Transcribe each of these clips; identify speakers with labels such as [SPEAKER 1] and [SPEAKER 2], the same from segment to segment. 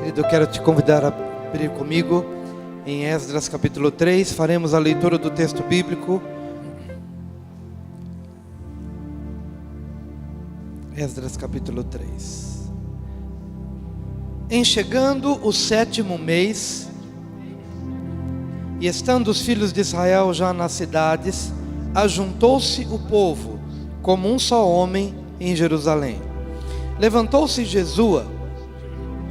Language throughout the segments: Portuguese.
[SPEAKER 1] Querido, eu quero te convidar a abrir comigo em Esdras capítulo 3. Faremos a leitura do texto bíblico. Esdras capítulo 3. Em chegando o 7º mês, e estando os filhos de Israel já nas cidades, ajuntou-se o povo como um só homem em Jerusalém. Levantou-se Jesua,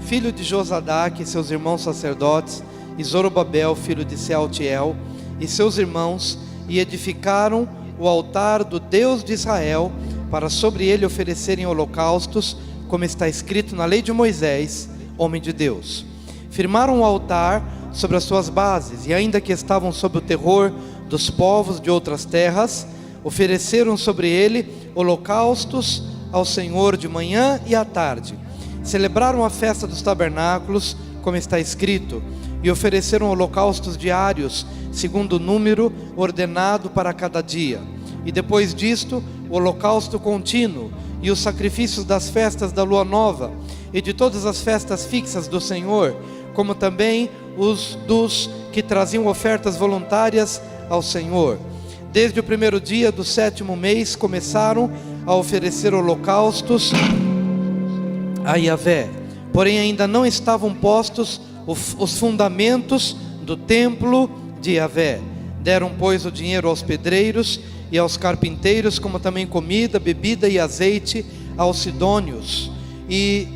[SPEAKER 1] filho de Josadaque, e seus irmãos sacerdotes, e Zorobabel, filho de Sealtiel, e seus irmãos, e edificaram o altar do Deus de Israel, para sobre ele oferecerem holocaustos, como está escrito na lei de Moisés, homem de Deus. Firmaram o altar sobre as suas bases, e ainda que estavam sob o terror dos povos de outras terras, ofereceram sobre ele holocaustos ao Senhor de manhã e à tarde. Celebraram a festa dos tabernáculos, como está escrito, e ofereceram holocaustos diários, segundo o número ordenado para cada dia. E depois disto, o holocausto contínuo, e os sacrifícios das festas da lua nova, e de todas as festas fixas do Senhor, como também os dos que traziam ofertas voluntárias ao Senhor. Desde o primeiro dia do 7º mês, começaram a oferecer holocaustos a Yahvé, porém ainda não estavam postos os fundamentos do templo de Yahvé. Deram, pois, o dinheiro aos pedreiros e aos carpinteiros, como também comida, bebida e azeite aos sidônios e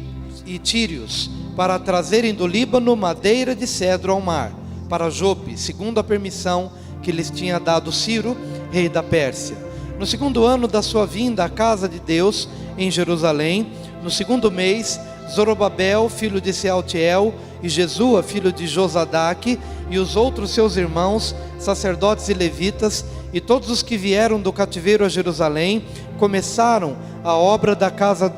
[SPEAKER 1] tírios, para trazerem do Líbano madeira de cedro ao mar, para Jope, segundo a permissão que lhes tinha dado Ciro, rei da Pérsia. No 2º ano da sua vinda à casa de Deus, em Jerusalém, no 2º mês, Zorobabel, filho de Sealtiel, e Jesua, filho de Josadaque, e os outros seus irmãos, sacerdotes e levitas, e todos os que vieram do cativeiro a Jerusalém, começaram a obra da casa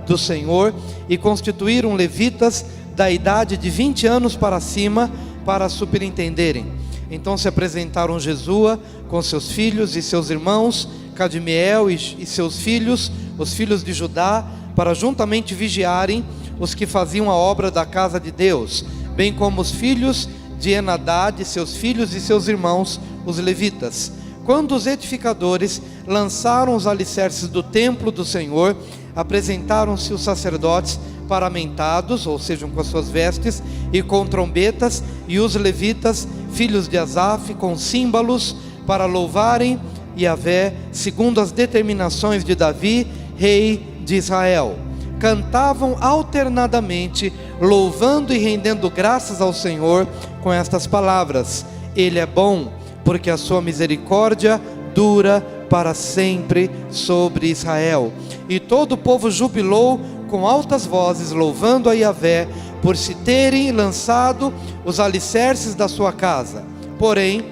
[SPEAKER 1] do Senhor, e constituíram levitas da idade de 20 anos para cima, para superintenderem. Então se apresentaram Jesua com seus filhos e seus irmãos, Cadmiel e seus filhos, os filhos de Judá, para juntamente vigiarem os que faziam a obra da casa de Deus, bem como os filhos de Enadad, seus filhos e seus irmãos, os levitas. Quando os edificadores lançaram os alicerces do templo do Senhor, apresentaram-se os sacerdotes paramentados, ou seja, com as suas vestes e com trombetas, e os levitas, filhos de Asaf, com símbolos, para louvarem Yahvé, segundo as determinações de Davi, rei de Israel. Cantavam alternadamente, louvando e rendendo graças ao Senhor com estas palavras: Ele é bom, porque a sua misericórdia dura para sempre sobre Israel. E todo o povo jubilou com altas vozes, louvando a Yahvé, por se terem lançado os alicerces da sua casa. Porém,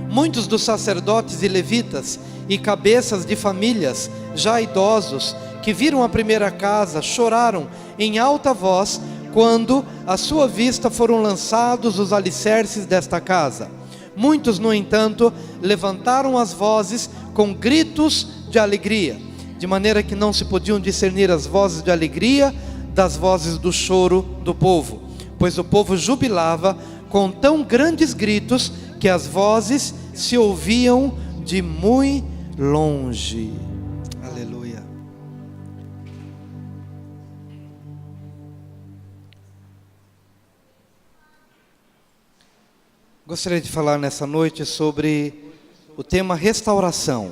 [SPEAKER 1] muitos dos sacerdotes e levitas e cabeças de famílias, já idosos, que viram a primeira casa, choraram em alta voz, quando à sua vista foram lançados os alicerces desta casa. Muitos, no entanto, levantaram as vozes com gritos de alegria, de maneira que não se podiam discernir as vozes de alegria das vozes do choro do povo, pois o povo jubilava com tão grandes gritos que as vozes se ouviam de muito longe. Aleluia. Gostaria de falar nessa noite sobre o tema restauração.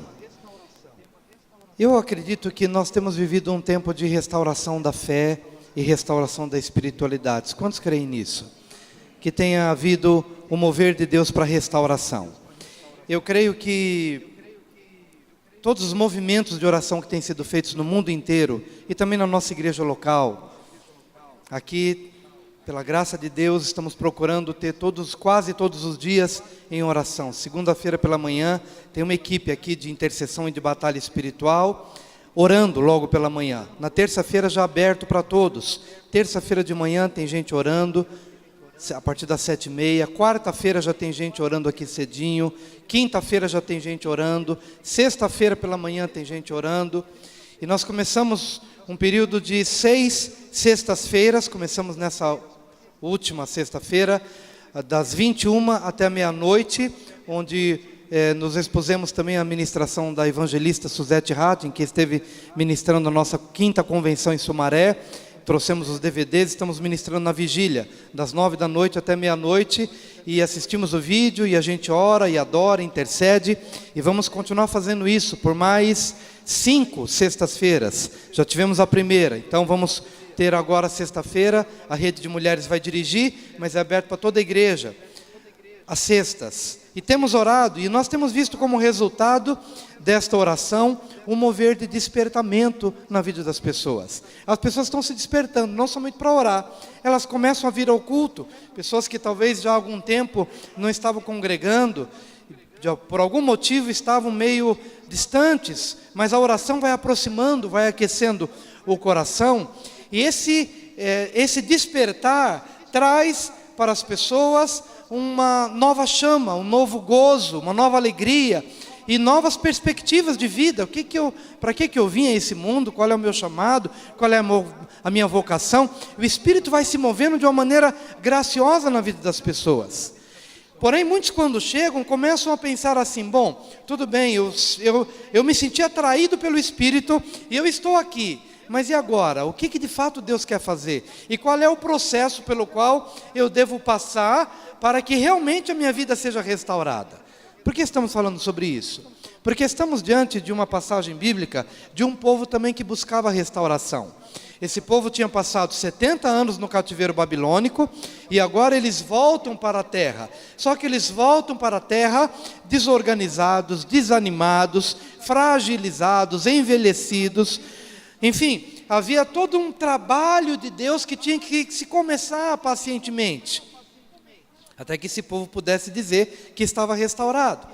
[SPEAKER 1] Eu acredito que nós temos vivido um tempo de restauração da fé e restauração da espiritualidade. Quantos creem nisso? Que tenha havido o mover de Deus para restauração. Eu creio que todos os movimentos de oração que têm sido feitos no mundo inteiro, e também na nossa igreja local, aqui, pela graça de Deus, estamos procurando ter quase todos os dias em oração. Segunda-feira pela manhã, tem uma equipe aqui de intercessão e de batalha espiritual, orando logo pela manhã. Na terça-feira já aberto para todos. Terça-feira de manhã tem gente orando, a partir das 7h30, quarta-feira já tem gente orando aqui cedinho, quinta-feira já tem gente orando, sexta-feira pela manhã tem gente orando, e nós começamos um período de 6 sextas-feiras, começamos nessa última sexta-feira, das 21 até a meia-noite, onde nos expusemos também à ministração da evangelista Suzete Rattin, que esteve ministrando a nossa 5ª convenção em Sumaré. Trouxemos os DVDs, estamos ministrando na vigília, das 9 da noite até meia-noite, e assistimos o vídeo, e a gente ora, e adora, intercede, e vamos continuar fazendo isso por mais 5 sextas-feiras. Já tivemos a primeira, então vamos ter agora sexta-feira, a rede de mulheres vai dirigir, mas é aberto para toda a igreja, às sextas. E temos orado, e nós temos visto como resultado desta oração um mover de despertamento na vida das pessoas. As pessoas estão se despertando, não somente para orar, elas começam a vir ao culto. Pessoas que talvez já há algum tempo não estavam congregando, por algum motivo estavam meio distantes, mas a oração vai aproximando, vai aquecendo o coração. E esse despertar traz para as pessoas uma nova chama, um novo gozo, uma nova alegria e novas perspectivas de vida. Para que eu vim a esse mundo? Qual é o meu chamado? Qual é a minha vocação? O Espírito vai se movendo de uma maneira graciosa na vida das pessoas. Porém, muitos quando chegam, começam a pensar assim: bom, tudo bem, eu me senti atraído pelo Espírito e eu estou aqui. Mas e agora? O que de fato Deus quer fazer? E qual é o processo pelo qual eu devo passar para que realmente a minha vida seja restaurada? Por que estamos falando sobre isso? Porque estamos diante de uma passagem bíblica de um povo também que buscava restauração. Esse povo tinha passado 70 anos no cativeiro babilônico e agora eles voltam para a terra. Só que eles voltam para a terra desorganizados, desanimados, fragilizados, envelhecidos. Enfim, havia todo um trabalho de Deus que tinha que se começar pacientemente, até que esse povo pudesse dizer que estava restaurado.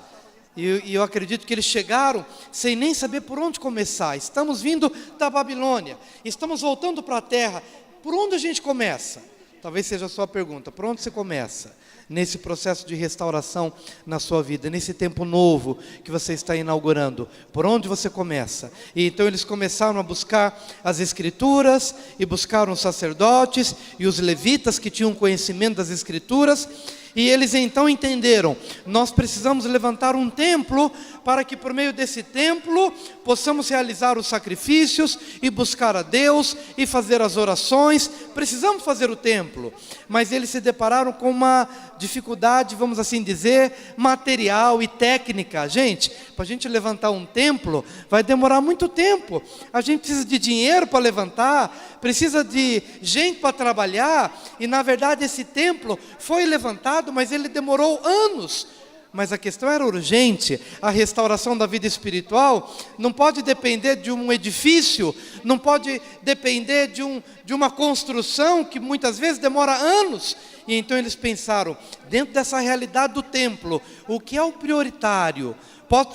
[SPEAKER 1] E eu acredito que eles chegaram sem nem saber por onde começar. Estamos vindo da Babilônia, estamos voltando para a terra, por onde a gente começa? Talvez seja a sua pergunta: por onde você começa? Nesse processo de restauração na sua vida, nesse tempo novo que você está inaugurando, por onde você começa? E então eles começaram a buscar as Escrituras, e buscaram os sacerdotes e os levitas que tinham conhecimento das Escrituras, e eles então entenderam: nós precisamos levantar um templo, para que por meio desse templo possamos realizar os sacrifícios, e buscar a Deus, e fazer as orações. Precisamos fazer o templo. Mas eles se depararam com uma dificuldade, vamos assim dizer, material e técnica. Gente, para a gente levantar um templo, vai demorar muito tempo. A gente precisa de dinheiro para levantar, precisa de gente para trabalhar, e na verdade esse templo foi levantado, mas ele demorou anos. Mas a questão era urgente. A restauração da vida espiritual não pode depender de um edifício, não pode depender de uma construção que muitas vezes demora anos. E então eles pensaram, dentro dessa realidade do templo, o que é o prioritário?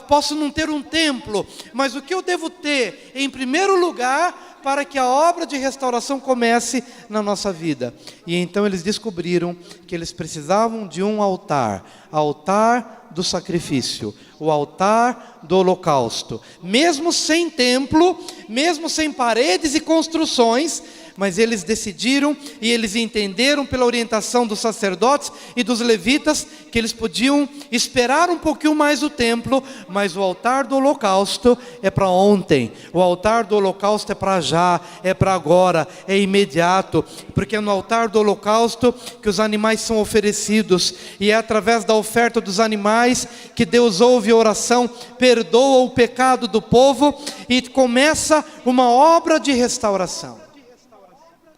[SPEAKER 1] Posso não ter um templo, mas o que eu devo ter em primeiro lugar para que a obra de restauração comece na nossa vida? E então eles descobriram que eles precisavam de um altar do sacrifício, o altar do holocausto. Mesmo sem templo, mesmo sem paredes e construções, mas eles decidiram e eles entenderam pela orientação dos sacerdotes e dos levitas que eles podiam esperar um pouquinho mais o templo, mas o altar do holocausto é para ontem, o altar do holocausto é para já, é para agora, é imediato, porque é no altar do holocausto que os animais são oferecidos, e é através da oferta dos animais que Deus ouve a oração, perdoa o pecado do povo e começa uma obra de restauração.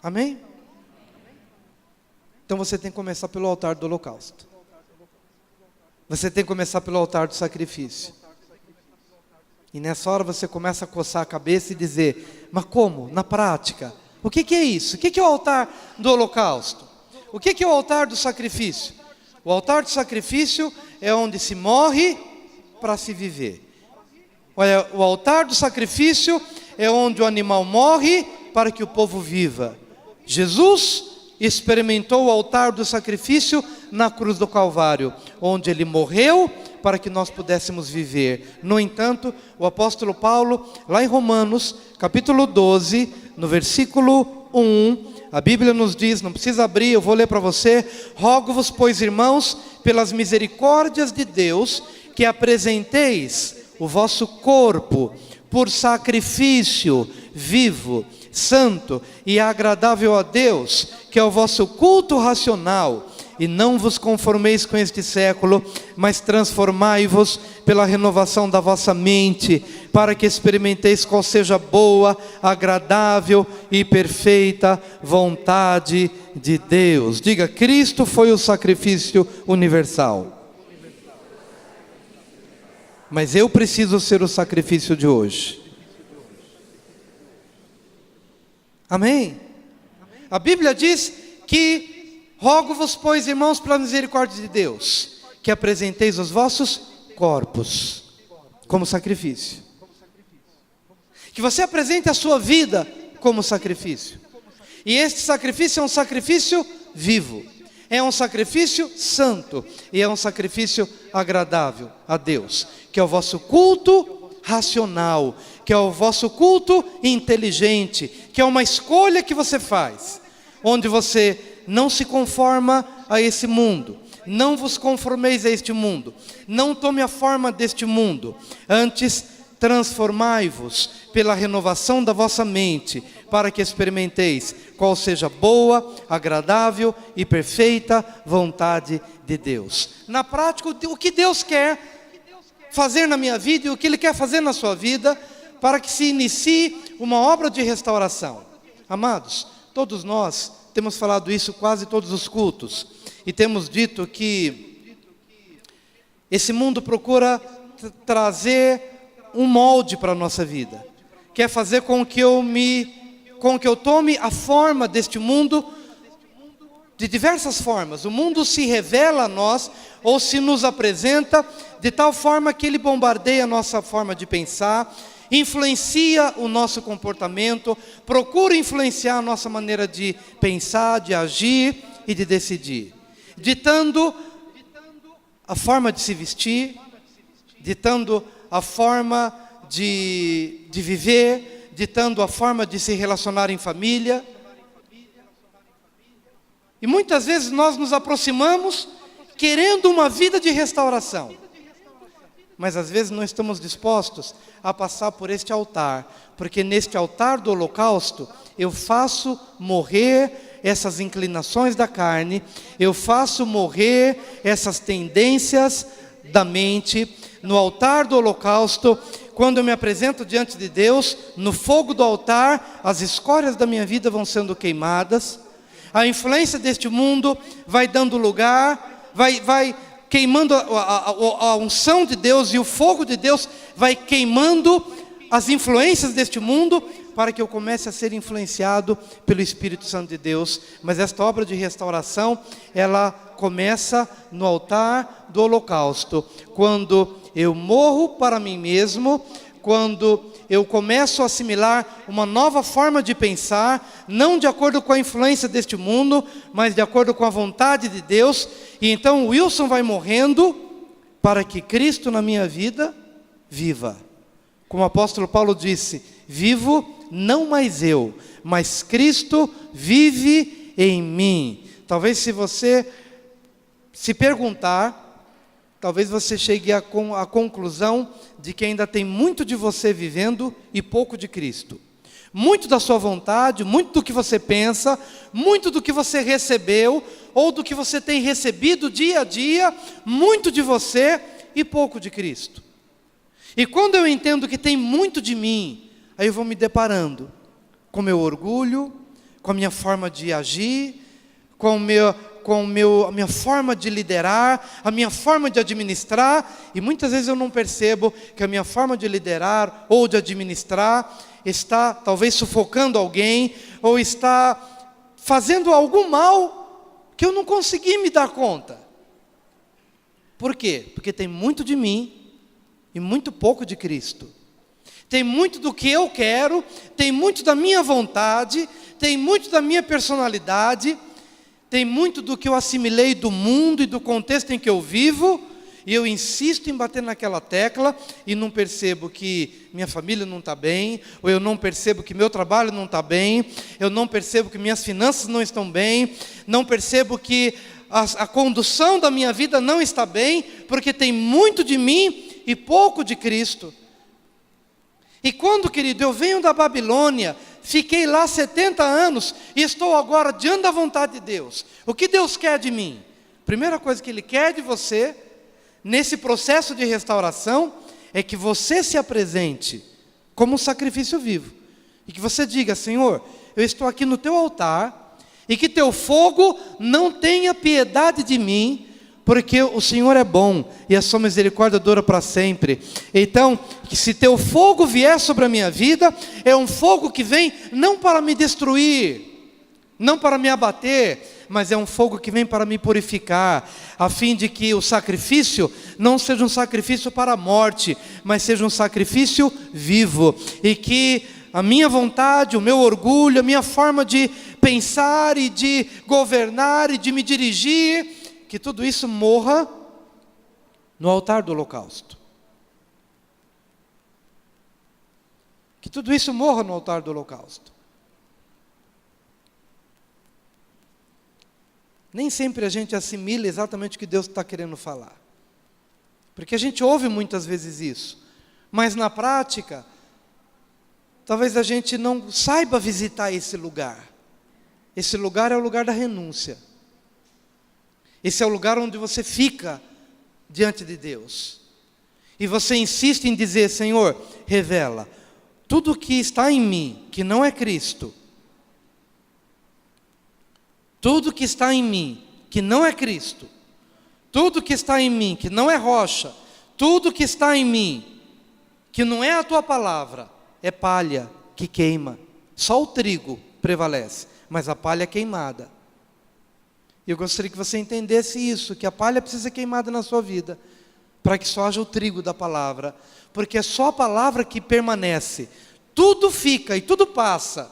[SPEAKER 1] Amém? Então você tem que começar pelo altar do holocausto. Você tem que começar pelo altar do sacrifício. E nessa hora você começa a coçar a cabeça e dizer: mas como? Na prática? O que é isso? O que é o altar do holocausto? O que é o altar do sacrifício? O altar do sacrifício é onde se morre para se viver. Olha, o altar do sacrifício é onde o animal morre para que o povo viva. Jesus experimentou o altar do sacrifício na cruz do Calvário, onde ele morreu para que nós pudéssemos viver. No entanto, o apóstolo Paulo, lá em Romanos, capítulo 12, no versículo 1, a Bíblia nos diz, não precisa abrir, eu vou ler para você: rogo-vos, pois, irmãos, pelas misericórdias de Deus, que apresenteis o vosso corpo por sacrifício vivo, santo e agradável a Deus, que é o vosso culto racional. E não vos conformeis com este século, mas transformai-vos pela renovação da vossa mente, para que experimenteis qual seja a boa, agradável e perfeita vontade de Deus. Diga: Cristo foi o sacrifício universal. Mas eu preciso ser o sacrifício de hoje. Amém? A Bíblia diz que: rogo-vos, pois, irmãos, pela misericórdia de Deus, que apresenteis os vossos corpos como sacrifício. Que você apresente a sua vida como sacrifício. E este sacrifício é um sacrifício vivo. É um sacrifício santo. E é um sacrifício agradável a Deus. Que é o vosso culto racional. Que é o vosso culto inteligente. Que é uma escolha que você faz. Onde você não se conforma a esse mundo. Não vos conformeis a este mundo. Não tome a forma deste mundo. Antes, transformai-vos pela renovação da vossa mente, para que experimenteis qual seja a boa, agradável e perfeita vontade de Deus. Na prática, o que Deus quer fazer na minha vida e o que Ele quer fazer na sua vida, para que se inicie uma obra de restauração. Amados, todos nós temos falado isso quase todos os cultos, e temos dito que esse mundo procura trazer um molde para a nossa vida, quer fazer com que eu tome a forma deste mundo de diversas formas. O mundo se revela a nós, ou se nos apresenta de tal forma que ele bombardeia a nossa forma de pensar, influencia o nosso comportamento, procura influenciar a nossa maneira de pensar, de agir e de decidir, ditando a forma de se vestir, ditando a forma de viver, ditando a forma de se relacionar em família. E muitas vezes nós nos aproximamos querendo uma vida de restauração, mas às vezes não estamos dispostos a passar por este altar, porque neste altar do holocausto eu faço morrer essas inclinações da carne, eu faço morrer essas tendências da mente. No altar do holocausto, quando eu me apresento diante de Deus, no fogo do altar, as escórias da minha vida vão sendo queimadas, a influência deste mundo vai dando lugar, vai queimando a unção de Deus, e o fogo de Deus vai queimando as influências deste mundo, para que eu comece a ser influenciado pelo Espírito Santo de Deus. Mas esta obra de restauração, ela começa no altar do holocausto, quando eu morro para mim mesmo, quando eu começo a assimilar uma nova forma de pensar, não de acordo com a influência deste mundo, mas de acordo com a vontade de Deus. E então o Wilson vai morrendo, para que Cristo na minha vida viva. Como o apóstolo Paulo disse: vivo não mais eu, mas Cristo vive em mim. Talvez, se você se perguntar, talvez você chegue à conclusão de que ainda tem muito de você vivendo e pouco de Cristo. Muito da sua vontade, muito do que você pensa, muito do que você recebeu, ou do que você tem recebido dia a dia, muito de você e pouco de Cristo. E quando eu entendo que tem muito de mim, aí eu vou me deparando com o meu orgulho, com a minha forma de agir, com a minha forma de liderar, a minha forma de administrar. E muitas vezes eu não percebo que a minha forma de liderar ou de administrar está talvez sufocando alguém, ou está fazendo algum mal que eu não consegui me dar conta. Por quê? Porque tem muito de mim e muito pouco de Cristo. Tem muito do que eu quero, tem muito da minha vontade, tem muito da minha personalidade, tem muito do que eu assimilei do mundo e do contexto em que eu vivo, e eu insisto em bater naquela tecla, e não percebo que minha família não está bem, ou eu não percebo que meu trabalho não está bem, eu não percebo que minhas finanças não estão bem, não percebo que a condução da minha vida não está bem, porque tem muito de mim e pouco de Cristo. E quando, querido, eu venho da Babilônia, fiquei lá 70 anos, e estou agora diante da vontade de Deus, o que Deus quer de mim? Primeira coisa que Ele quer de você, nesse processo de restauração, é que você se apresente como um sacrifício vivo. E que você diga: Senhor, eu estou aqui no teu altar, e que teu fogo não tenha piedade de mim, porque o Senhor é bom, e a sua misericórdia dura para sempre. Então, que se teu fogo vier sobre a minha vida, é um fogo que vem não para me destruir, não para me abater, mas é um fogo que vem para me purificar, a fim de que o sacrifício não seja um sacrifício para a morte, mas seja um sacrifício vivo, e que a minha vontade, o meu orgulho, a minha forma de pensar e de governar e de me dirigir, que tudo isso morra no altar do holocausto. Que tudo isso morra no altar do holocausto. Nem sempre a gente assimila exatamente o que Deus está querendo falar. Porque a gente ouve muitas vezes isso. Mas na prática, talvez a gente não saiba visitar esse lugar. Esse lugar é o lugar da renúncia. Esse é o lugar onde você fica diante de Deus. E você insiste em dizer: Senhor, revela tudo o que está em mim, que não é Cristo. Tudo que está em mim, que não é Cristo, tudo que está em mim, que não é rocha, tudo que está em mim, que não é a tua palavra, é palha que queima. Só o trigo prevalece, mas a palha é queimada. E eu gostaria que você entendesse isso, que a palha precisa ser queimada na sua vida, para que só haja o trigo da palavra, porque é só a palavra que permanece. Tudo fica e tudo passa.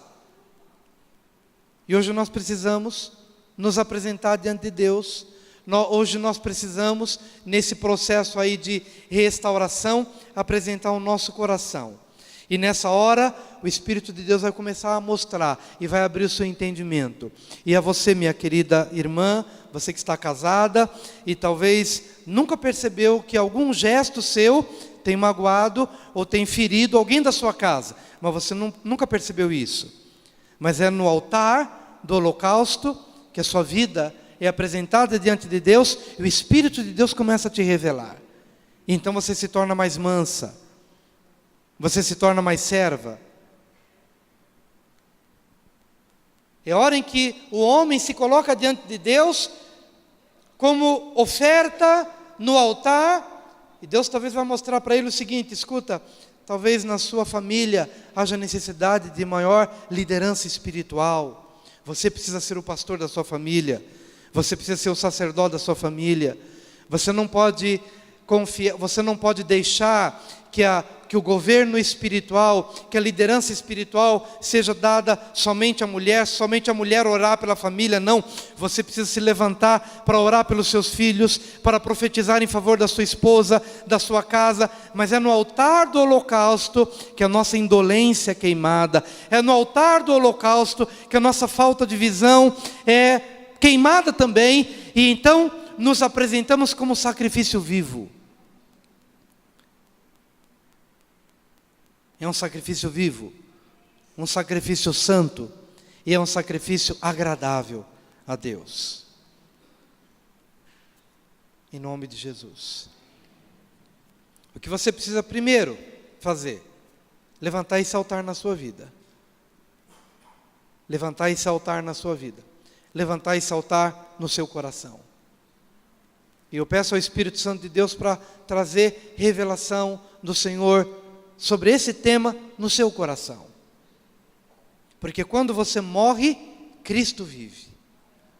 [SPEAKER 1] E hoje nós precisamos nos apresentar diante de Deus. Hoje nós precisamos, nesse processo aí de restauração, apresentar o nosso coração. E nessa hora, o Espírito de Deus vai começar a mostrar e vai abrir o seu entendimento. E a você, minha querida irmã, você que está casada e talvez nunca percebeu que algum gesto seu tem magoado ou tem ferido alguém da sua casa, mas você nunca percebeu isso. Mas é no altar do holocausto que a sua vida é apresentada diante de Deus, e o Espírito de Deus começa a te revelar. Então você se torna mais mansa, você se torna mais serva. É hora em que o homem se coloca diante de Deus como oferta no altar, e Deus talvez vai mostrar para ele o seguinte: escuta, talvez na sua família haja necessidade de maior liderança espiritual. Você precisa ser o pastor da sua família. Você precisa ser o sacerdote da sua família. Você não pode confiar, você não pode deixar que o governo espiritual, que a liderança espiritual seja dada somente à mulher orar pela família. Não, você precisa se levantar para orar pelos seus filhos, para profetizar em favor da sua esposa, da sua casa. Mas é no altar do holocausto que a nossa indolência é queimada. É no altar do holocausto que a nossa falta de visão é queimada também. E então nos apresentamos como sacrifício vivo. É um sacrifício vivo, um sacrifício santo, e é um sacrifício agradável a Deus. Em nome de Jesus. O que você precisa primeiro fazer? Levantar esse altar na sua vida. Levantar esse altar na sua vida. Levantar esse altar no seu coração. E eu peço ao Espírito Santo de Deus para trazer revelação do Senhor sobre esse tema no seu coração. Porque quando você morre, Cristo vive.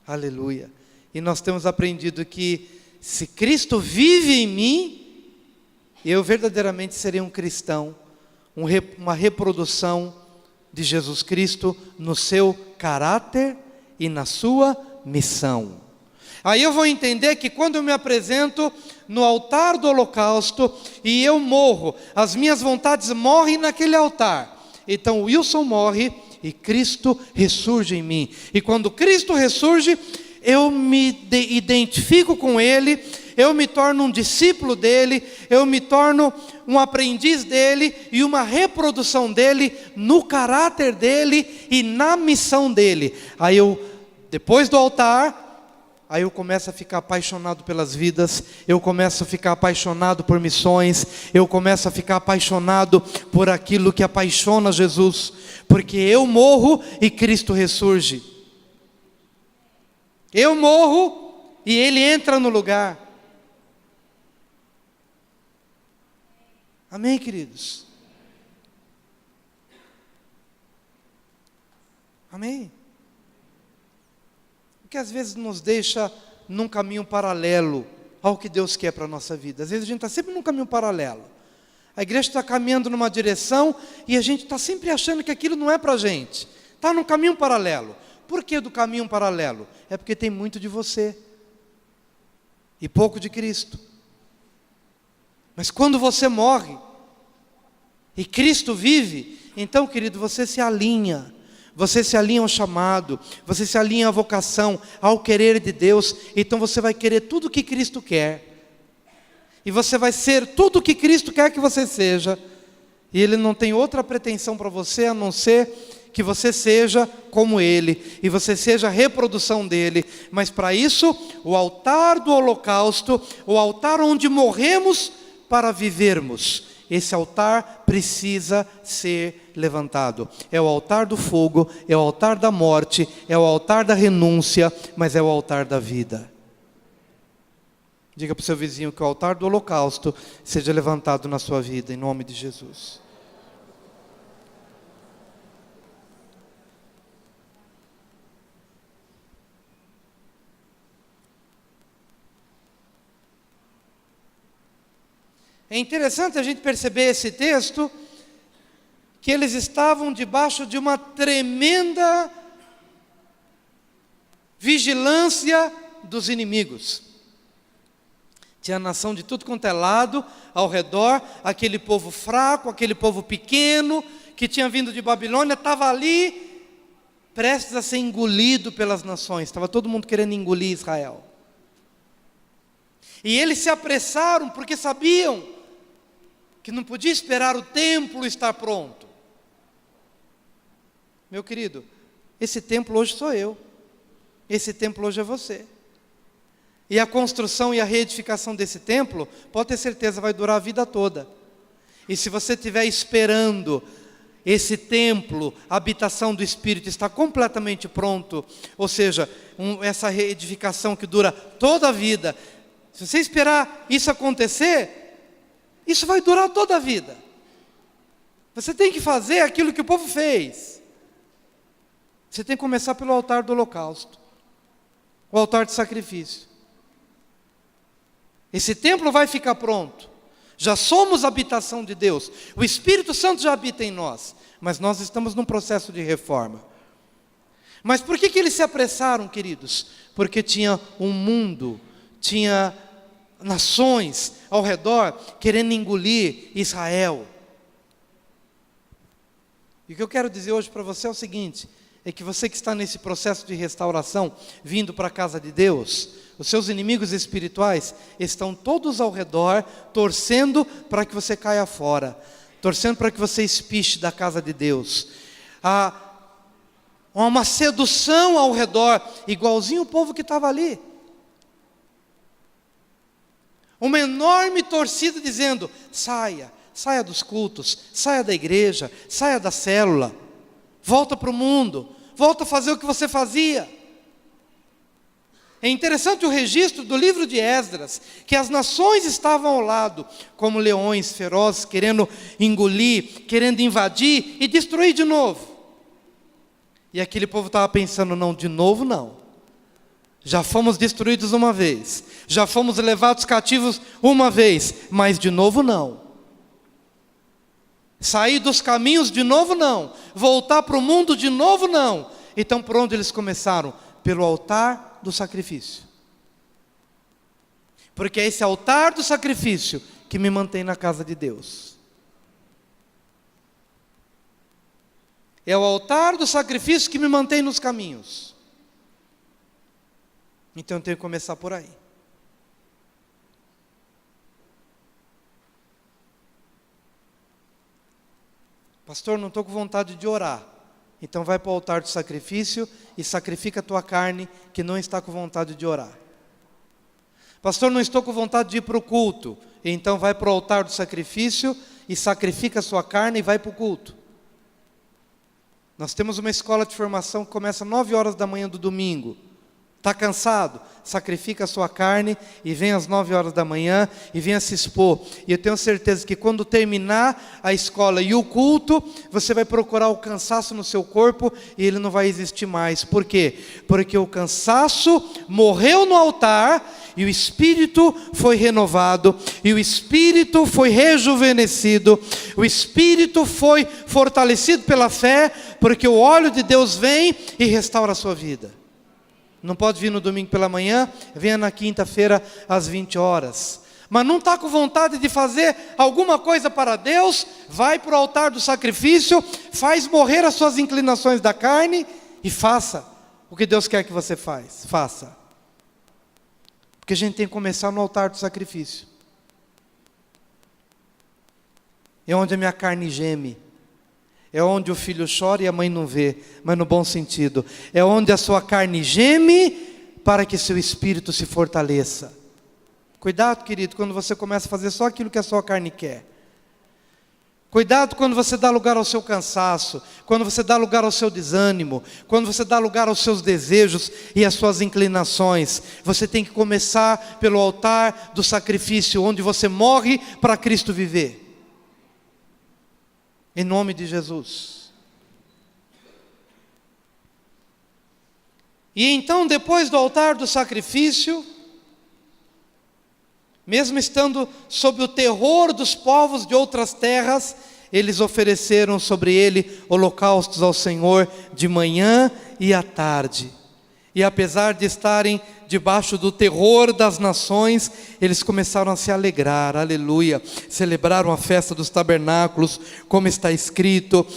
[SPEAKER 1] Aleluia. E nós temos aprendido que se Cristo vive em mim, eu verdadeiramente serei um cristão, uma reprodução de Jesus Cristo no seu caráter e na sua missão. Aí eu vou entender que quando eu me apresento no altar do holocausto e eu morro, as minhas vontades morrem naquele altar. Então Wilson morre e Cristo ressurge em mim. E quando Cristo ressurge, eu me identifico com Ele, eu me torno um discípulo dEle, eu me torno um aprendiz dEle e uma reprodução dEle, no caráter dEle e na missão dEle. Aí eu, depois do altar, aí eu começo a ficar apaixonado pelas vidas, eu começo a ficar apaixonado por missões, eu começo a ficar apaixonado por aquilo que apaixona Jesus, porque eu morro e Cristo ressurge. Eu morro e Ele entra no lugar. Amém, queridos? Amém? Que às vezes nos deixa num caminho paralelo ao que Deus quer para a nossa vida. Às vezes a gente está sempre num caminho paralelo. A igreja está caminhando numa direção e a gente está sempre achando que aquilo não é para a gente. Está num caminho paralelo. Por que do caminho paralelo? É porque tem muito de você e pouco de Cristo. Mas quando você morre e Cristo vive, então, querido, você se alinha. Você se alinha ao chamado, você se alinha à vocação, ao querer de Deus. Então você vai querer tudo o que Cristo quer. E você vai ser tudo o que Cristo quer que você seja. E Ele não tem outra pretensão para você, a não ser que você seja como Ele. E você seja a reprodução dEle. Mas para isso, o altar do holocausto, o altar onde morremos para vivermos, esse altar precisa ser levantado. É o altar do fogo, é o altar da morte, é o altar da renúncia, mas é o altar da vida. Diga para o seu vizinho que o altar do holocausto seja levantado na sua vida, em nome de Jesus. É interessante a gente perceber esse texto, que eles estavam debaixo de uma tremenda vigilância dos inimigos. Tinha nação de tudo quanto é lado, ao redor, aquele povo fraco, aquele povo pequeno, que tinha vindo de Babilônia, estava ali, prestes a ser engolido pelas nações, estava todo mundo querendo engolir Israel. E eles se apressaram, porque sabiam que não podia esperar o templo estar pronto. Meu querido, esse templo hoje sou eu, esse templo hoje é você. E a construção e a reedificação desse templo, pode ter certeza, vai durar a vida toda. E se você estiver esperando esse templo, a habitação do Espírito está completamente pronto, ou seja, essa reedificação que dura toda a vida, se você esperar isso acontecer, isso vai durar toda a vida. Você tem que fazer aquilo que o povo fez. Você tem que começar pelo altar do holocausto, o altar de sacrifício. Esse templo vai ficar pronto. Já somos habitação de Deus. O Espírito Santo já habita em nós. Mas nós estamos num processo de reforma. Mas por que eles se apressaram, queridos? Porque tinha um mundo, tinha nações ao redor querendo engolir Israel. E o que eu quero dizer hoje para você é o seguinte: é que você que está nesse processo de restauração, vindo para a casa de Deus, os seus inimigos espirituais estão todos ao redor, torcendo para que você caia fora, torcendo para que você espiche da casa de Deus. Há uma sedução ao redor, igualzinho o povo que estava ali. Uma enorme torcida dizendo: saia dos cultos, saia da igreja, saia da célula, volta para o mundo, volta a fazer o que você fazia. É interessante o registro do livro de Esdras, que as nações estavam ao lado, como leões ferozes, querendo engolir, querendo invadir e destruir de novo. E aquele povo estava pensando: não, de novo não. Já fomos destruídos uma vez, já fomos levados cativos uma vez, mas de novo não. Sair dos caminhos de novo não, voltar para o mundo de novo não. Então por onde eles começaram? Pelo altar do sacrifício. Porque é esse altar do sacrifício que me mantém na casa de Deus. É o altar do sacrifício que me mantém nos caminhos. Então eu tenho que começar por aí. Pastor, não estou com vontade de orar. Então vai para o altar do sacrifício e sacrifica a tua carne que não está com vontade de orar. Pastor, não estou com vontade de ir para o culto. Então vai para o altar do sacrifício e sacrifica a sua carne e vai para o culto. Nós temos uma escola de formação que começa às 9 horas da manhã do domingo. Está cansado? Sacrifica a sua carne e vem às 9 horas da manhã e venha se expor. E eu tenho certeza que quando terminar a escola e o culto, você vai procurar o cansaço no seu corpo e ele não vai existir mais. Por quê? Porque o cansaço morreu no altar e o espírito foi renovado, e o espírito foi rejuvenescido, o espírito foi fortalecido pela fé, porque o óleo de Deus vem e restaura a sua vida. Não pode vir no domingo pela manhã, venha na quinta-feira às 20 horas. Mas não está com vontade de fazer alguma coisa para Deus, vai para o altar do sacrifício, faz morrer as suas inclinações da carne e faça o que Deus quer que você faça. Porque a gente tem que começar no altar do sacrifício. É onde a minha carne geme. É onde o filho chora e a mãe não vê, mas no bom sentido. É onde a sua carne geme para que seu espírito se fortaleça. Cuidado, querido, quando você começa a fazer só aquilo que a sua carne quer. Cuidado quando você dá lugar ao seu cansaço, quando você dá lugar ao seu desânimo, quando você dá lugar aos seus desejos e às suas inclinações. Você tem que começar pelo altar do sacrifício, onde você morre para Cristo viver. Em nome de Jesus. E então, depois do altar do sacrifício, mesmo estando sob o terror dos povos de outras terras, eles ofereceram sobre ele holocaustos ao Senhor de manhã e à tarde. E apesar de estarem debaixo do terror das nações, eles começaram a se alegrar, aleluia. Celebraram a festa dos tabernáculos, como está escrito,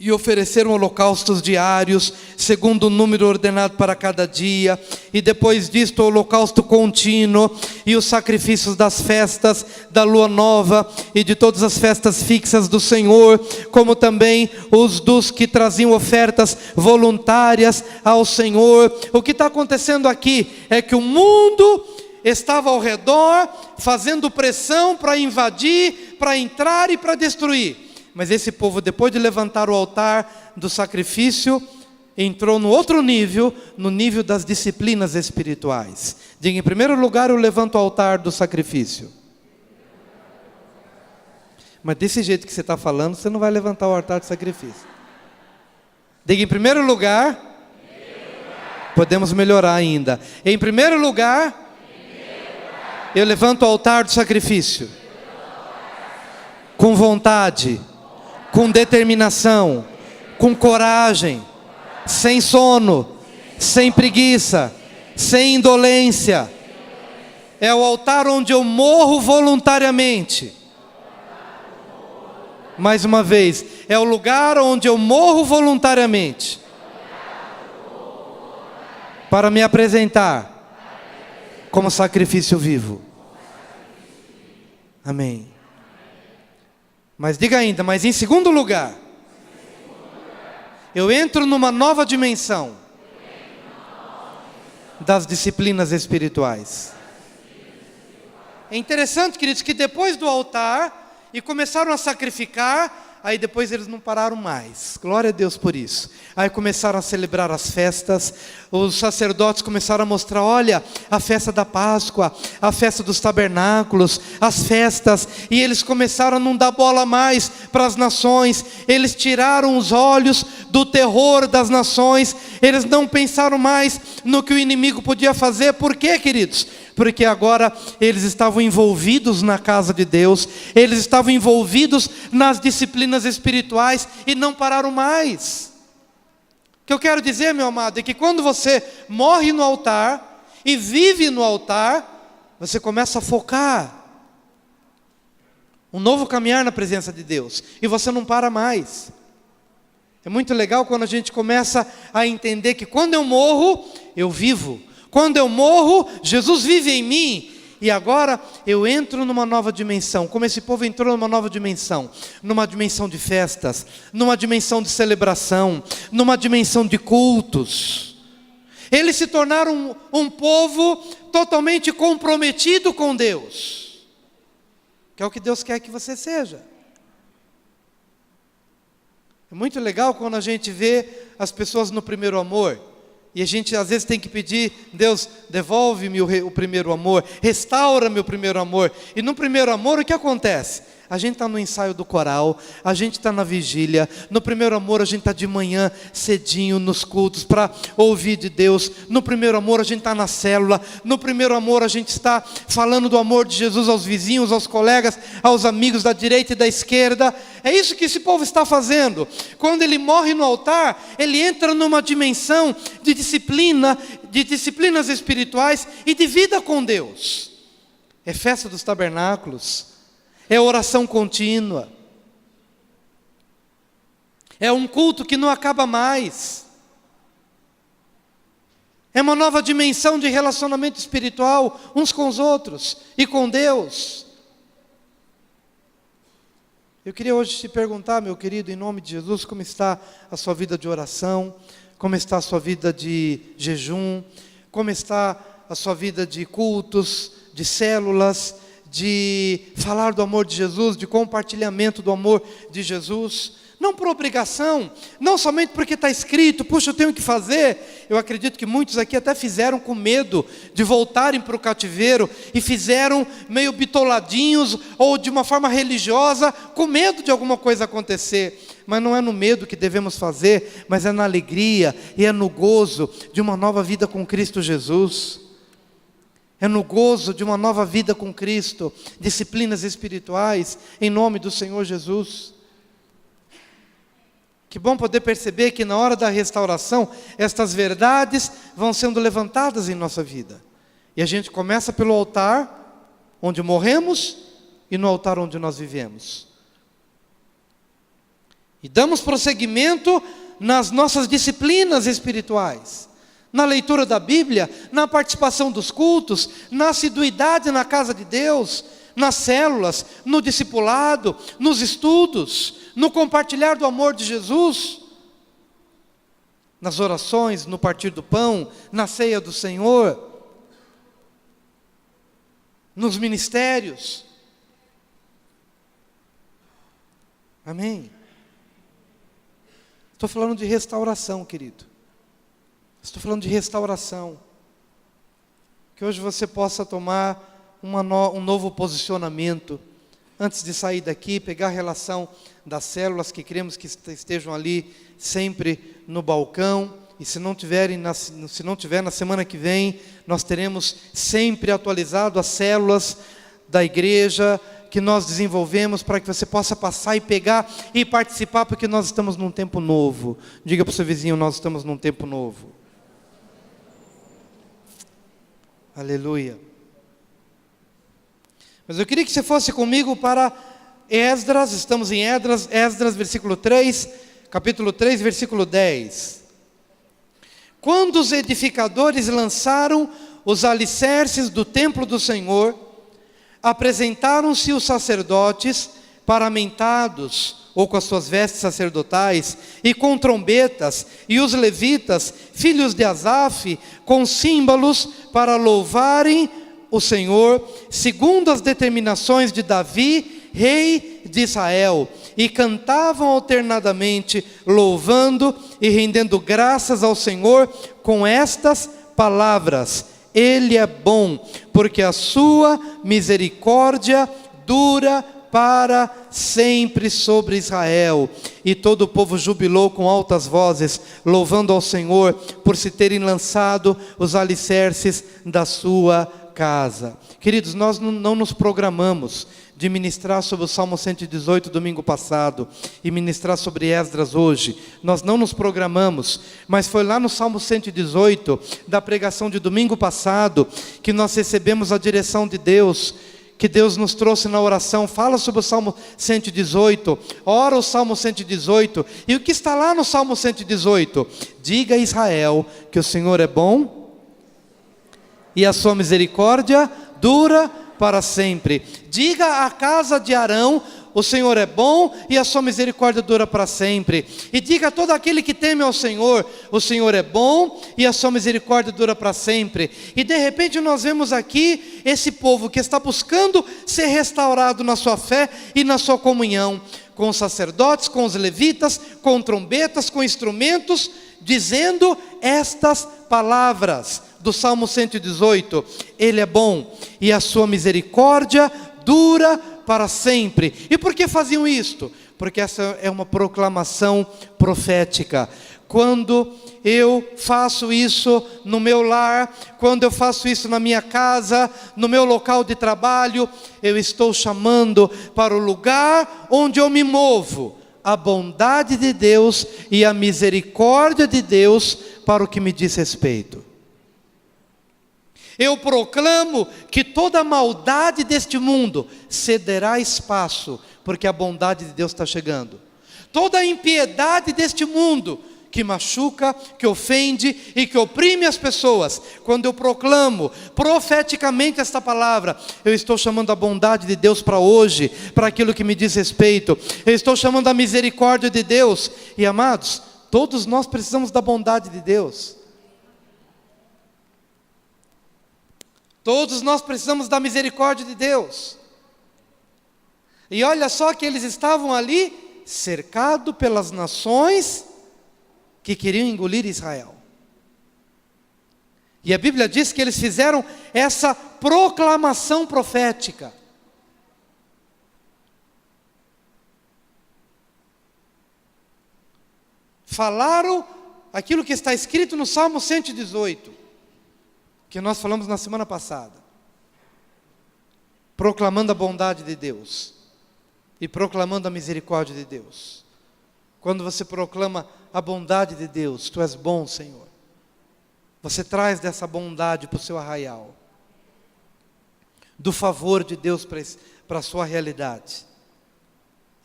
[SPEAKER 1] e ofereceram holocaustos diários, segundo o número ordenado para cada dia, e depois disto o holocausto contínuo, e os sacrifícios das festas da lua nova, e de todas as festas fixas do Senhor, como também os dos que traziam ofertas voluntárias ao Senhor. O que está acontecendo aqui é que o mundo estava ao redor, fazendo pressão para invadir, para entrar e para destruir. Mas esse povo, depois de levantar o altar do sacrifício, entrou no outro nível, no nível das disciplinas espirituais. Diga, em primeiro lugar, eu levanto o altar do sacrifício. Mas desse jeito que você está falando, você não vai levantar o altar do sacrifício. Diga, em primeiro lugar, podemos melhorar ainda. Em primeiro lugar, eu levanto o altar do sacrifício. Com vontade, com determinação, com coragem, sem sono, sem preguiça, sem indolência. É o altar onde eu morro voluntariamente. Mais uma vez, é o lugar onde eu morro voluntariamente para me apresentar como sacrifício vivo. Amém. Mas diga ainda, mas em segundo lugar, eu entro numa nova dimensão das disciplinas espirituais. É interessante, queridos, que depois do altar, e começaram a sacrificar, aí depois eles não pararam mais. Glória a Deus por isso. Aí começaram a celebrar as festas. Os sacerdotes começaram a mostrar, olha, a festa da Páscoa, a festa dos tabernáculos, as festas. E eles começaram a não dar bola mais para as nações. Eles tiraram os olhos do terror das nações. Eles não pensaram mais no que o inimigo podia fazer. Por quê, queridos? Porque agora eles estavam envolvidos na casa de Deus, eles estavam envolvidos nas disciplinas espirituais e não pararam mais. O que eu quero dizer, meu amado, é que quando você morre no altar e vive no altar, você começa a focar um novo caminhar na presença de Deus, e você não para mais. É muito legal quando a gente começa a entender que quando eu morro, eu vivo. Quando eu morro, Jesus vive em mim. E agora eu entro numa nova dimensão, como esse povo entrou numa nova dimensão. Numa dimensão de festas, numa dimensão de celebração, numa dimensão de cultos. Eles se tornaram um povo totalmente comprometido com Deus. Que é o que Deus quer que você seja. É muito legal quando a gente vê as pessoas no primeiro amor. E a gente às vezes tem que pedir: Deus, devolve-me o primeiro amor, restaura-me o primeiro amor. E no primeiro amor o que acontece? A gente está no ensaio do coral, a gente está na vigília. No primeiro amor a gente está de manhã cedinho nos cultos para ouvir de Deus. No primeiro amor a gente está na célula. No primeiro amor a gente está falando do amor de Jesus aos vizinhos, aos colegas, aos amigos da direita e da esquerda. É isso que esse povo está fazendo. Quando ele morre no altar, ele entra numa dimensão de disciplina, de disciplinas espirituais e de vida com Deus. É festa dos tabernáculos. É oração contínua. É um culto que não acaba mais. É uma nova dimensão de relacionamento espiritual uns com os outros e com Deus. Eu queria hoje te perguntar, meu querido, em nome de Jesus, como está a sua vida de oração, como está a sua vida de jejum, como está a sua vida de cultos, de células, de falar do amor de Jesus, de compartilhamento do amor de Jesus, não por obrigação, não somente porque está escrito, puxa, eu tenho que fazer. Eu acredito que muitos aqui até fizeram com medo de voltarem para o cativeiro, e fizeram meio bitoladinhos, ou de uma forma religiosa, com medo de alguma coisa acontecer. Mas não é no medo que devemos fazer, mas é na alegria, e é no gozo de uma nova vida com Cristo Jesus. É no gozo de uma nova vida com Cristo, disciplinas espirituais, em nome do Senhor Jesus. Que bom poder perceber que na hora da restauração, estas verdades vão sendo levantadas em nossa vida. E a gente começa pelo altar, onde morremos, e no altar onde nós vivemos. E damos prosseguimento nas nossas disciplinas espirituais. Na leitura da Bíblia, na participação dos cultos, na assiduidade na casa de Deus, nas células, no discipulado, nos estudos, no compartilhar do amor de Jesus, nas orações, no partir do pão, na ceia do Senhor, nos ministérios. Amém? Estou falando de restauração, querido. Estou falando de restauração. Que hoje você possa tomar um novo posicionamento. Antes de sair daqui, pegar a relação das células que queremos que estejam ali sempre no balcão. E se não tiver na semana que vem, nós teremos sempre atualizado as células da igreja que nós desenvolvemos, para que você possa passar e pegar e participar, porque nós estamos num tempo novo. Diga para o seu vizinho: nós estamos num tempo novo. Aleluia. Mas eu queria que você fosse comigo para Esdras. Estamos em Esdras versículo 3, capítulo 3, versículo 10. Quando os edificadores lançaram os alicerces do templo do Senhor, apresentaram-se os sacerdotes paramentados, ou com as suas vestes sacerdotais, e com trombetas, e os levitas, filhos de Asaf, com símbolos, para louvarem o Senhor, segundo as determinações de Davi, rei de Israel, e cantavam alternadamente, louvando e rendendo graças ao Senhor, com estas palavras: Ele é bom, porque a sua misericórdia dura para sempre sobre Israel. E todo o povo jubilou com altas vozes, louvando ao Senhor, por se terem lançado os alicerces da sua casa. Queridos, nós não nos programamos de ministrar sobre o Salmo 118 domingo passado e ministrar sobre Esdras hoje. Nós não nos programamos, mas foi lá no Salmo 118, da pregação de domingo passado, que nós recebemos a direção de Deus, que Deus nos trouxe na oração. Fala sobre o Salmo 118, ora o Salmo 118, e o que está lá no Salmo 118? Diga a Israel que o Senhor é bom, e a sua misericórdia dura para sempre. Diga à casa de Arão, o Senhor é bom e a sua misericórdia dura para sempre. E diga a todo aquele que teme ao Senhor, o Senhor é bom e a sua misericórdia dura para sempre. E de repente nós vemos aqui esse povo que está buscando ser restaurado na sua fé e na sua comunhão, com os sacerdotes, com os levitas, com trombetas, com instrumentos, dizendo estas palavras do Salmo 118, Ele é bom e a sua misericórdia dura para sempre. E por que faziam isto? Porque essa é uma proclamação profética. Quando eu faço isso no meu lar, quando eu faço isso na minha casa, no meu local de trabalho, eu estou chamando para o lugar onde eu me movo a bondade de Deus e a misericórdia de Deus para o que me diz respeito. Eu proclamo que toda a maldade deste mundo cederá espaço, porque a bondade de Deus está chegando. Toda a impiedade deste mundo, que machuca, que ofende e que oprime as pessoas, quando eu proclamo profeticamente esta palavra, eu estou chamando a bondade de Deus para hoje, para aquilo que me diz respeito. Eu estou chamando a misericórdia de Deus. E amados, todos nós precisamos da bondade de Deus. Todos nós precisamos da misericórdia de Deus. E olha só que eles estavam ali, cercados pelas nações que queriam engolir Israel. E a Bíblia diz que eles fizeram essa proclamação profética. Falaram aquilo que está escrito no Salmo 118. Que nós falamos na semana passada, proclamando a bondade de Deus e proclamando a misericórdia de Deus. Quando você proclama a bondade de Deus, tu és bom, Senhor, você traz dessa bondade para o seu arraial, do favor de Deus para a sua realidade.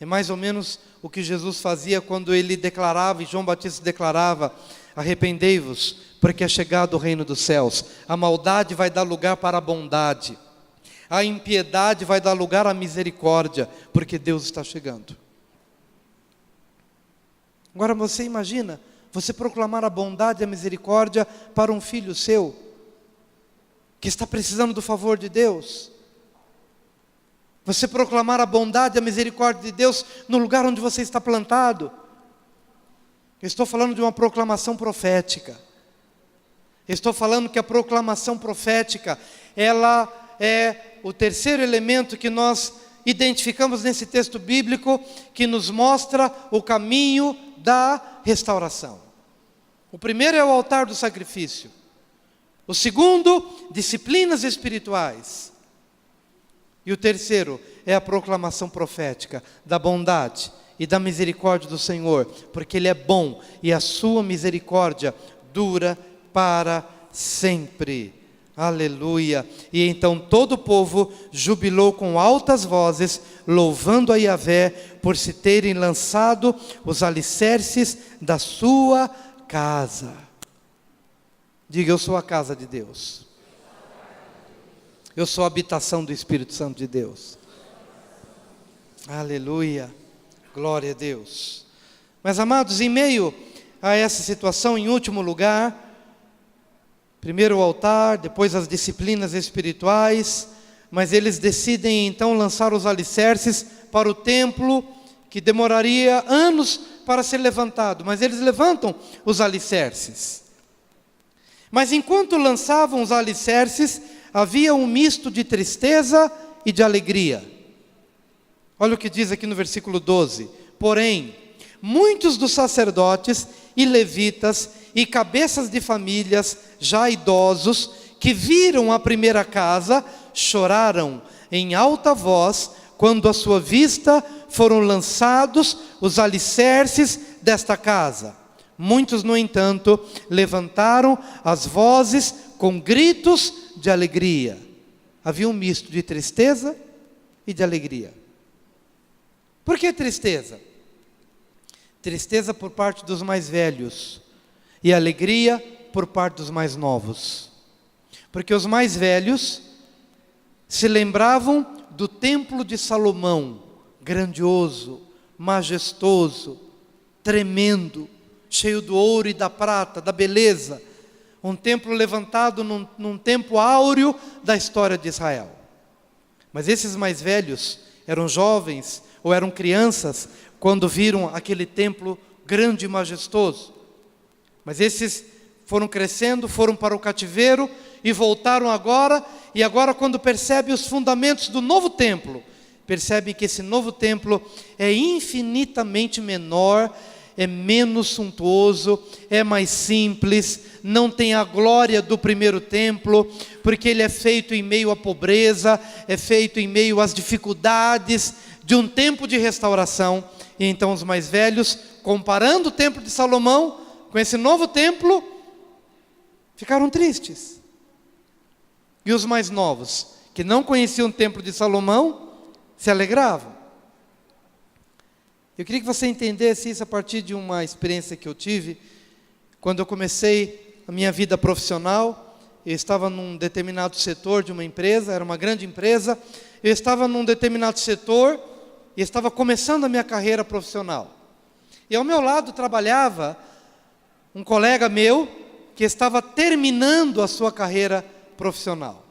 [SPEAKER 1] É mais ou menos o que Jesus fazia quando ele declarava, e João Batista declarava: arrependei-vos, porque é chegado o reino dos céus. A maldade vai dar lugar para a bondade, a impiedade vai dar lugar à misericórdia, porque Deus está chegando. Agora você imagina, você proclamar a bondade e a misericórdia para um filho seu, que está precisando do favor de Deus. Você proclamar a bondade e a misericórdia de Deus no lugar onde você está plantado. Eu estou falando de uma proclamação profética. Eu estou falando que a proclamação profética, ela é o terceiro elemento que nós identificamos nesse texto bíblico, que nos mostra o caminho da restauração. O primeiro é o altar do sacrifício. O segundo, disciplinas espirituais. E o terceiro é a proclamação profética da bondade e da misericórdia do Senhor, porque Ele é bom e a sua misericórdia dura para sempre. Aleluia. E então todo o povo jubilou com altas vozes, louvando a Yahvé por se terem lançado os alicerces da sua casa. Diga: eu sou a casa de Deus. Eu sou a habitação do Espírito Santo de Deus. Aleluia. Glória a Deus. Mas amados, em meio a essa situação, em último lugar, primeiro o altar, depois as disciplinas espirituais, mas eles decidem então lançar os alicerces para o templo, que demoraria anos para ser levantado, mas eles levantam os alicerces. Mas enquanto lançavam os alicerces, havia um misto de tristeza e de alegria. Olha o que diz aqui no versículo 12: porém, muitos dos sacerdotes e levitas e cabeças de famílias já idosos, que viram a primeira casa, choraram em alta voz quando à sua vista foram lançados os alicerces desta casa. Muitos, no entanto, levantaram as vozes com gritos de alegria. Havia um misto de tristeza e de alegria. Por que tristeza? Tristeza por parte dos mais velhos e alegria por parte dos mais novos. Porque os mais velhos se lembravam do templo de Salomão, grandioso, majestoso, tremendo, cheio do ouro e da prata, da beleza. Um templo levantado num tempo áureo da história de Israel. Mas esses mais velhos eram jovens ou eram crianças quando viram aquele templo grande e majestoso. Mas esses foram crescendo, foram para o cativeiro e voltaram agora. E agora, quando percebem os fundamentos do novo templo, percebem que esse novo templo é infinitamente menor, é menos suntuoso, é mais simples, não tem a glória do primeiro templo, porque ele é feito em meio à pobreza, é feito em meio às dificuldades de um tempo de restauração. E então os mais velhos, comparando o templo de Salomão com esse novo templo, ficaram tristes. E os mais novos, que não conheciam o templo de Salomão, se alegravam. Eu queria que você entendesse isso a partir de uma experiência que eu tive. Quando eu comecei a minha vida profissional, eu estava num determinado setor de uma empresa, era uma grande empresa. Eu estava num determinado setor e estava começando a minha carreira profissional. E ao meu lado trabalhava um colega meu que estava terminando a sua carreira profissional.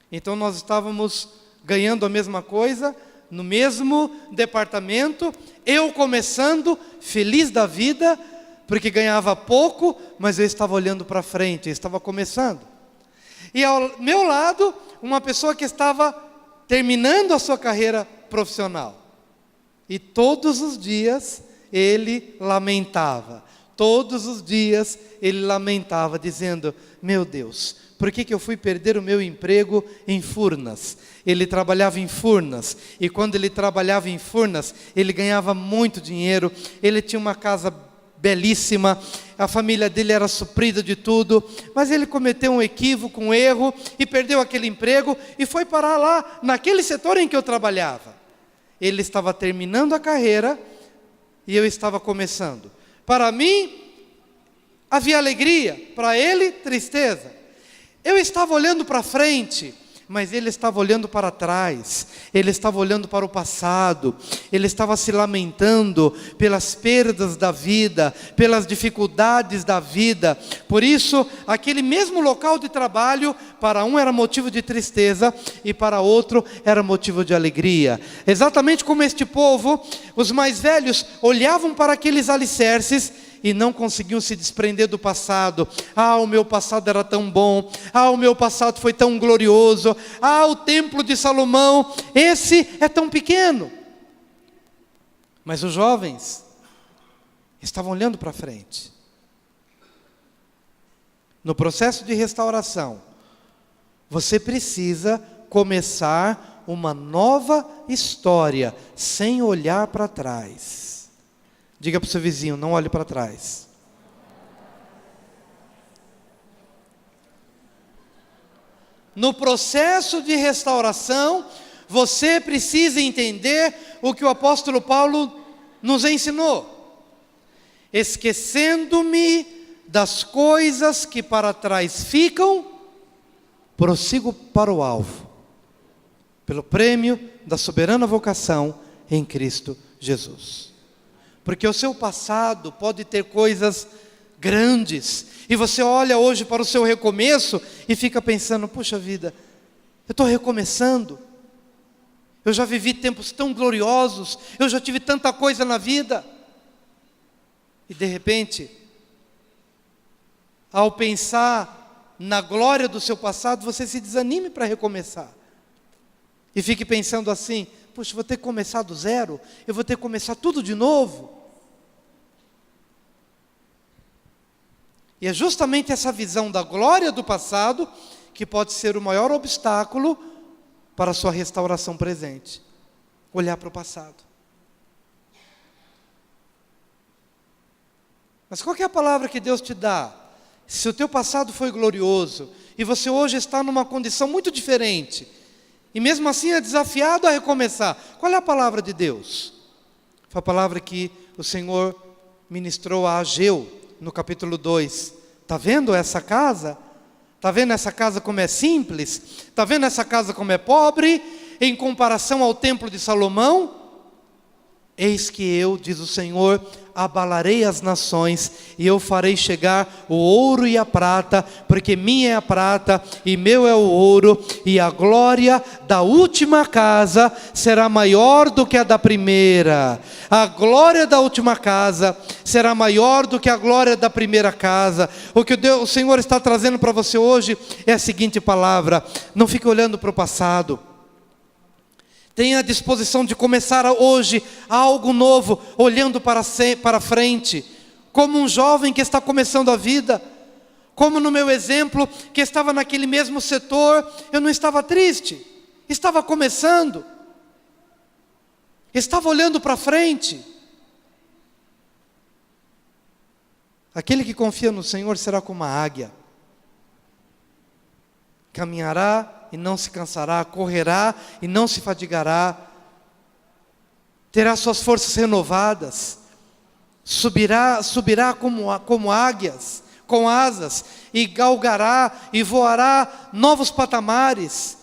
[SPEAKER 1] Então nós estávamos ganhando a mesma coisa, no mesmo departamento, eu começando, feliz da vida, porque ganhava pouco, mas eu estava olhando para frente, eu estava começando. E ao meu lado, uma pessoa que estava terminando a sua carreira profissional. E todos os dias ele lamentava, todos os dias ele lamentava, dizendo: meu Deus, por que eu fui perder o meu emprego em Furnas? Ele trabalhava em Furnas, e quando ele trabalhava em Furnas, ele ganhava muito dinheiro, ele tinha uma casa belíssima, a família dele era suprida de tudo, mas ele cometeu um equívoco, um erro, e perdeu aquele emprego, e foi parar lá, naquele setor em que eu trabalhava. Ele estava terminando a carreira, e eu estava começando. Para mim, havia alegria, para ele, tristeza. Eu estava olhando para frente, mas ele estava olhando para trás, ele estava olhando para o passado, ele estava se lamentando pelas perdas da vida, pelas dificuldades da vida. Por isso, aquele mesmo local de trabalho, para um era motivo de tristeza, e para outro era motivo de alegria. Exatamente como este povo, os mais velhos olhavam para aqueles alicerces, e não conseguiam se desprender do passado. Ah, o meu passado era tão bom. Ah, o meu passado foi tão glorioso. Ah, o templo de Salomão, esse é tão pequeno. Mas os jovens estavam olhando para frente. No processo de restauração, você precisa começar uma nova história, sem olhar para trás. Diga para o seu vizinho: não olhe para trás. No processo de restauração, você precisa entender o que o apóstolo Paulo nos ensinou. Esquecendo-me das coisas que para trás ficam, prossigo para o alvo, pelo prêmio da soberana vocação em Cristo Jesus. Porque o seu passado pode ter coisas grandes, e você olha hoje para o seu recomeço e fica pensando: puxa vida, eu estou recomeçando, eu já vivi tempos tão gloriosos, eu já tive tanta coisa na vida. E de repente, ao pensar na glória do seu passado, você se desanime para recomeçar, e fique pensando assim: puxa, vou ter que começar do zero, eu vou ter que começar tudo de novo. E é justamente essa visão da glória do passado que pode ser o maior obstáculo para a sua restauração presente. olhar para o passado. Mas qual que é a palavra que Deus te dá? Se o teu passado foi glorioso, e você hoje está numa condição muito diferente, e mesmo assim é desafiado a recomeçar, qual é a palavra de Deus? Foi a palavra que o Senhor ministrou a Ageu, no capítulo 2. Está vendo essa casa? Está vendo essa casa como é simples? Está vendo essa casa como é pobre? Em comparação ao templo de Salomão? Eis que eu, diz o Senhor, abalarei as nações, e eu farei chegar o ouro e a prata, porque minha é a prata, e meu é o ouro, e a glória da última casa será maior do que a da primeira. A glória da última casa será maior do que a glória da primeira casa. O que o Senhor está trazendo para você hoje é a seguinte palavra: não fique olhando para o passado. Tenha a disposição de começar hoje algo novo, olhando para frente, como um jovem que está começando a vida, como no meu exemplo, que estava naquele mesmo setor. Eu não estava triste, estava começando, estava olhando para frente. Aquele que confia no Senhor será como uma águia, caminhará e não se cansará, correrá e não se fadigará, terá suas forças renovadas, subirá como águias, com asas, e galgará e voará novos patamares,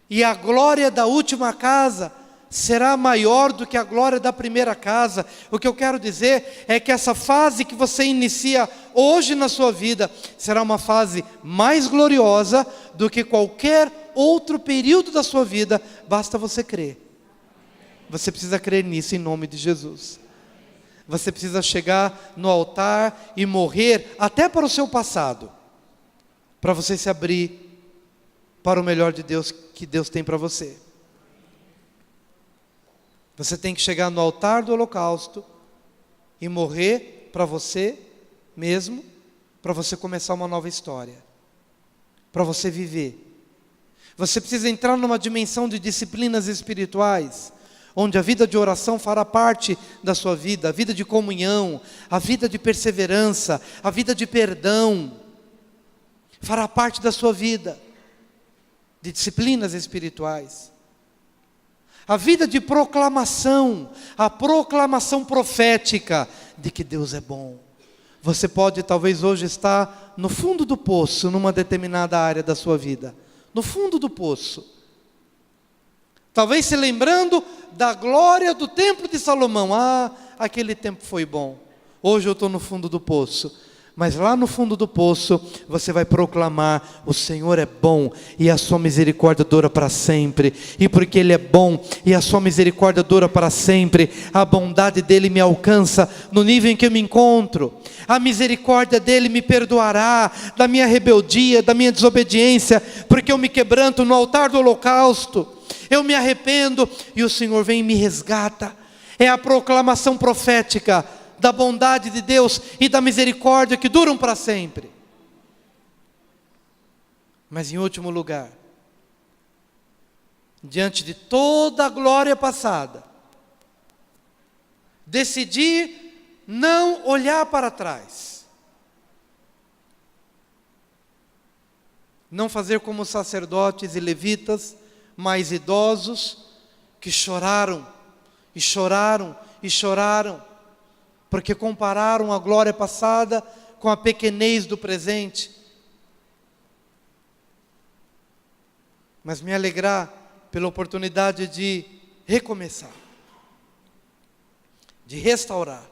[SPEAKER 1] e a glória da última casa será maior do que a glória da primeira casa. O que eu quero dizer é que essa fase que você inicia hoje na sua vida será uma fase mais gloriosa do que qualquer outro período da sua vida, basta você crer. Você precisa crer nisso em nome de Jesus. Você precisa chegar no altar e morrer até para o seu passado, para você se abrir para o melhor de Deus que Deus tem para você. Você tem que chegar no altar do holocausto e morrer para você mesmo, para você começar uma nova história, para você viver. Você precisa entrar numa dimensão de disciplinas espirituais, onde a vida de oração fará parte da sua vida, a vida de comunhão, a vida de perseverança, a vida de perdão, fará parte da sua vida, de disciplinas espirituais. A vida de proclamação, a proclamação profética de que Deus é bom. Você pode talvez hoje estar no fundo do poço, numa determinada área da sua vida, no fundo do poço, talvez se lembrando da glória do templo de Salomão. Aquele tempo foi bom, hoje eu estou no fundo do poço. Mas lá no fundo do poço, você vai proclamar: o Senhor é bom e a sua misericórdia dura para sempre. E porque Ele é bom e a sua misericórdia dura para sempre, a bondade dEle me alcança no nível em que eu me encontro. A misericórdia dEle me perdoará da minha rebeldia, da minha desobediência, porque eu me quebranto no altar do holocausto. Eu me arrependo e o Senhor vem e me resgata. É a proclamação profética da bondade de Deus e da misericórdia que duram para sempre. Mas em último lugar, diante de toda a glória passada, decidir não olhar para trás, não fazer como os sacerdotes e levitas mais idosos, que choraram e choraram e choraram, porque compararam a glória passada com a pequenez do presente. Mas me alegrar pela oportunidade de recomeçar, de restaurar,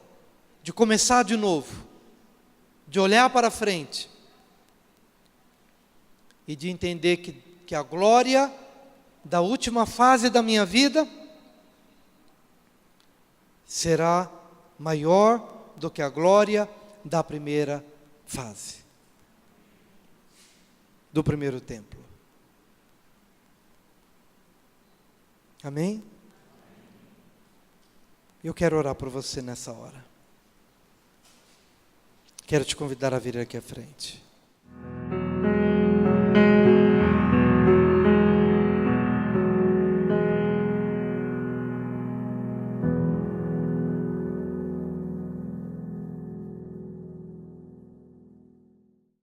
[SPEAKER 1] de começar de novo, de olhar para frente e de entender que a glória da última fase da minha vida será maior do que a glória da primeira fase, do primeiro templo. Amém? Eu quero orar por você nessa hora. Quero te convidar a vir aqui à frente.